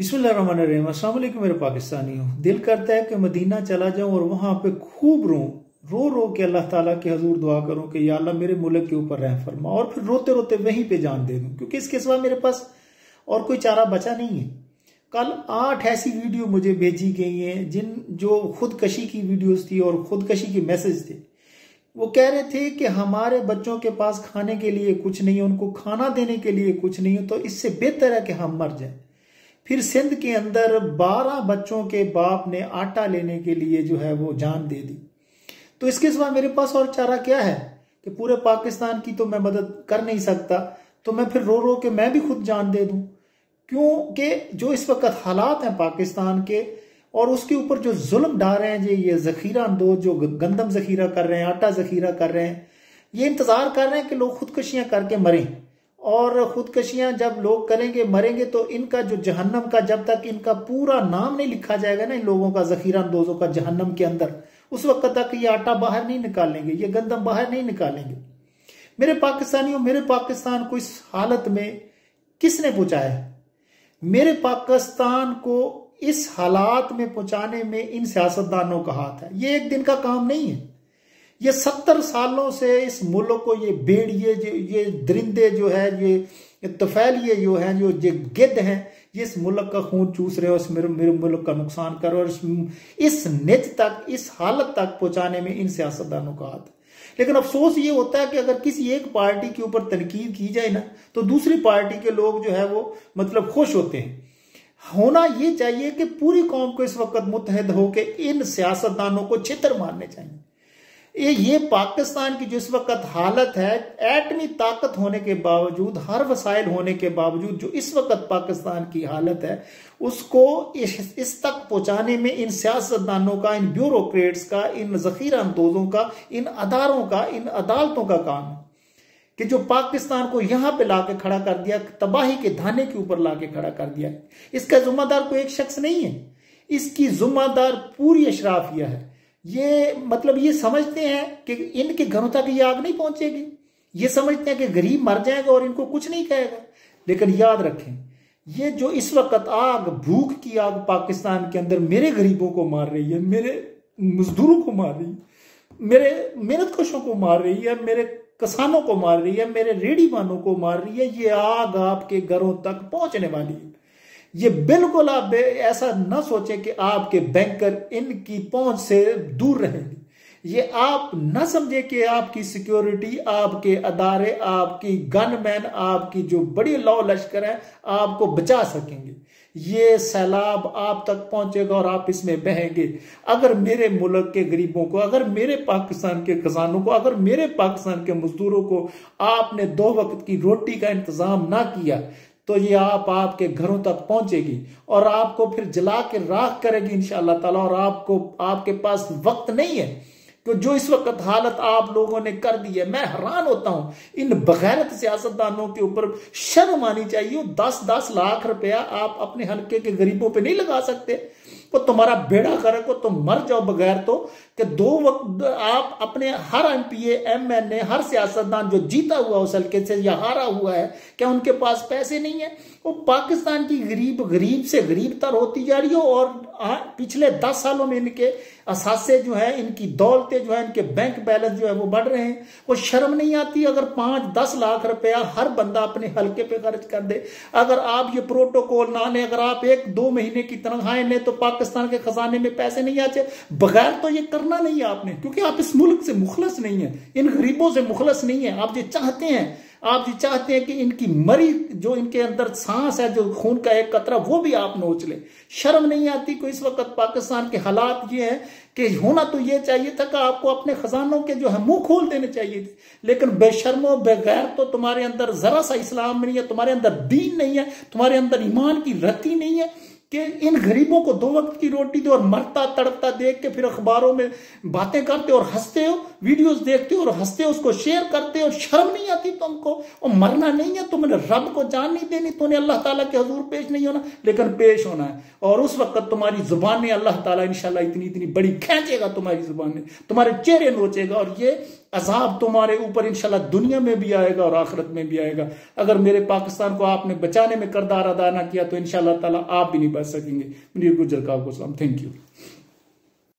बिस्मिल्लाहिर्रहमानिर्रहीम। अस्सलाम वालेकुम मेरे पाकिस्तानियों। दिल करता है कि मदीना चला जाऊं और वहां पे खूब रो रो के अल्लाह ताला के हजूर दुआ करूं कि या अल्लाह मेरे मुल्क के ऊपर रहम फरमा, और फिर रोते रोते वहीं पे जान दे दूं, क्योंकि इसके सिवा मेरे पास और कोई चारा बचा नहीं है। कल 8 ऐसी वीडियो मुझे भेजी गई हैं जो खुदकशी की वीडियोस थी और खुदकशी के मैसेज थे। वो कह रहे थे कि हमारे बच्चों के पास खाने के लिए कुछ नहीं है, उनको खाना देने के लिए कुछ नहीं है, तो इससे बेहतर है कि हम मर जाएं। फिर सिंध के अंदर 12 बच्चों के बाप ने आटा लेने के लिए जो है वो जान दे दी। तो इसके सिवा मेरे पास और चारा क्या है कि पूरे पाकिस्तान की तो मैं मदद कर नहीं सकता, तो मैं फिर रो रो के मैं भी खुद जान दे दूं। क्योंकि जो इस वक्त हालात हैं पाकिस्तान के, और उसके ऊपर जो जुल्म डाल रहे हैं ये जखीरा अंदोज जो गंदम जखीरा कर रहे हैं, आटा जखीरा कर रहे हैं, ये इंतजार कर रहे हैं कि लोग खुदकशियां करके मरें। और खुदकशियां जब लोग करेंगे मरेंगे तो इनका जो जहन्नम का, जब तक इनका पूरा नाम नहीं लिखा जाएगा ना इन लोगों का, जखीरा अंदोजों का जहन्नम के अंदर, उस वक्त तक ये आटा बाहर नहीं निकालेंगे, ये गंदम बाहर नहीं निकालेंगे। मेरे पाकिस्तानियों, मेरे पाकिस्तान को इस हालत में किसने पहुंचाया है? मेरे पाकिस्तान को इस हालात में पहुंचाने में इन सियासतदानों का हाथ है। ये एक दिन का काम नहीं है। ये 70 सालों से इस मुल्क को ये भेड़िए, ये दरिंदे जो है, ये तफैलिए जो है, जो ये गिद्ध हैं, ये इस मुल्क का खून चूस रहे हो, इस मेरे मुल्क का नुकसान कर, और इस निच तक, इस हालत तक पहुंचाने में इन सियासतदानों का हाथ है। लेकिन अफसोस ये होता है कि अगर किसी एक पार्टी के ऊपर तनकीद की जाए ना, तो दूसरी पार्टी के लोग जो है वो मतलब खुश होते हैं। होना ये चाहिए कि पूरी कौम को इस वक्त मुत्तहद होकर इन सियासतदानों को छितर मारने चाहिए। ये पाकिस्तान की जिस वक्त हालत है, एटमी ताकत होने के बावजूद, हर वसाइल होने के बावजूद, जो इस वक्त पाकिस्तान की हालत है, उसको इस तक पहुंचाने में इन सियासतदानों का, इन ब्यूरोक्रेट्स का, इन जखीरा अंदोजों का, इन अदारों का, इन अदालतों का काम है कि जो पाकिस्तान को यहां पे लाके खड़ा कर दिया, तबाही के धाने के ऊपर लाके खड़ा कर दिया। इसका जिम्मेदार कोई एक शख्स नहीं है, इसकी जिम्मेदार पूरी अशराफिया है। ये मतलब ये समझते हैं कि इनके घरों तक ये आग नहीं पहुंचेगी, ये समझते हैं कि गरीब मर जाएगा और इनको कुछ नहीं कहेगा। लेकिन याद रखें, ये जो इस वक्त आग, भूख की आग पाकिस्तान के अंदर मेरे गरीबों को मार रही है, मेरे मजदूरों को मार रही है, मेरे मेहनतकशों को मार रही है, मेरे किसानों को मार रही है, मेरे रेहड़ीवानों को मार रही है, ये आग आपके घरों तक पहुंचने वाली है। ये बिल्कुल आप ऐसा ना सोचें कि आपके बैंकर इनकी पहुंच से दूर रहेंगे। ये आप ना समझे कि आपकी सिक्योरिटी, आपके अदारे, आपकी गनमैन, आपकी जो बड़ी लौ लश्कर है, आपको बचा सकेंगे। ये सैलाब आप तक पहुंचेगा और आप इसमें बहेंगे। अगर मेरे मुल्क के गरीबों को, अगर मेरे पाकिस्तान के खजानों को, अगर मेरे पाकिस्तान के मजदूरों को आपने 2 वक्त की रोटी का इंतजाम ना किया, तो ये आपके घरों तक पहुंचेगी और आपको फिर जला के राख करेगी इंशाअल्लाह ताला। और आपके पास वक्त नहीं है तो जो इस वक्त हालत आप लोगों ने कर दी है, मैं हैरान होता हूं। इन बगैरत सियासतदानों के ऊपर शर्म आनी चाहिए। 10-10 लाख रुपया आप अपने हल्के के गरीबों पे नहीं लगा सकते? तो तुम्हारा बेड़ा गर्क हो, तुम मर जाओ बगैर तो कि 2 वक्त आप अपने हर एमपीए, एमएनए, हर सियासतदान जो जीता हुआ उस हल्के से या हारा हुआ है, क्या उनके पास पैसे नहीं है? वो पाकिस्तान की गरीब से गरीब तर होती जा रही हो, और पिछले 10 सालों में इनके असासे जो है, इनकी दौलतें जो है, इनके बैंक बैलेंस जो है वो बढ़ रहे हैं। वो शर्म नहीं आती अगर 5-10 लाख रुपया हर बंदा अपने हल्के पे खर्च कर दे? अगर आप ये प्रोटोकॉल ना लें, अगर आप 1-2 महीने की तनख्वाहें लें, तो पाकिस्तान के खजाने में पैसे नहीं आते। बगैर तो ये करना नहीं है आपने, क्योंकि आप इस मुल्क से मुखलस नहीं है, इन गरीबों से मुखलस नहीं है। आप जो चाहते हैं, आप ये चाहते हैं कि इनकी मरी, जो इनके अंदर सांस है, जो खून का एक कतरा, वो भी आप नोच ले। शर्म नहीं आती कोई? इस वक्त पाकिस्तान के हालात ये है कि होना तो ये चाहिए था कि आपको अपने खजानों के जो है मुंह खोल देने चाहिए थे, लेकिन बेशर्मो बगैर तो तुम्हारे अंदर जरा सा इस्लाम नहीं है, तुम्हारे अंदर दीन नहीं है, तुम्हारे अंदर ईमान की रत्ती नहीं है कि इन गरीबों को 2 वक्त की रोटी दो और मरता तड़पता देख के फिर अखबारों में बातें करते हो और हंसते हो, वीडियोस देखते हो और हंसते हो, उसको शेयर करते हो। शर्म नहीं आती तुमको? और मरना नहीं है, तुमने रब को जान नहीं देनी, तुमने अल्लाह ताला के हुजूर पेश नहीं होना, लेकिन पेश होना है। और उस वक्त तुम्हारी जुबान अल्लाह ताला इंशाल्लाह इतनी बड़ी खींचेगा, तुम्हारी जुबान तुम्हारे चेहरे नोचेगा, और ये अजाब तुम्हारे ऊपर इंशाल्लाह दुनिया में भी आएगा और आखिरत में भी आएगा। अगर मेरे पाकिस्तान को आपने बचाने में किरदार अदा ना किया तो इंशाल्लाह ताला आप भी नहीं बच सकेंगे। मुनीर गुजर का आपको सलाम। Thank you.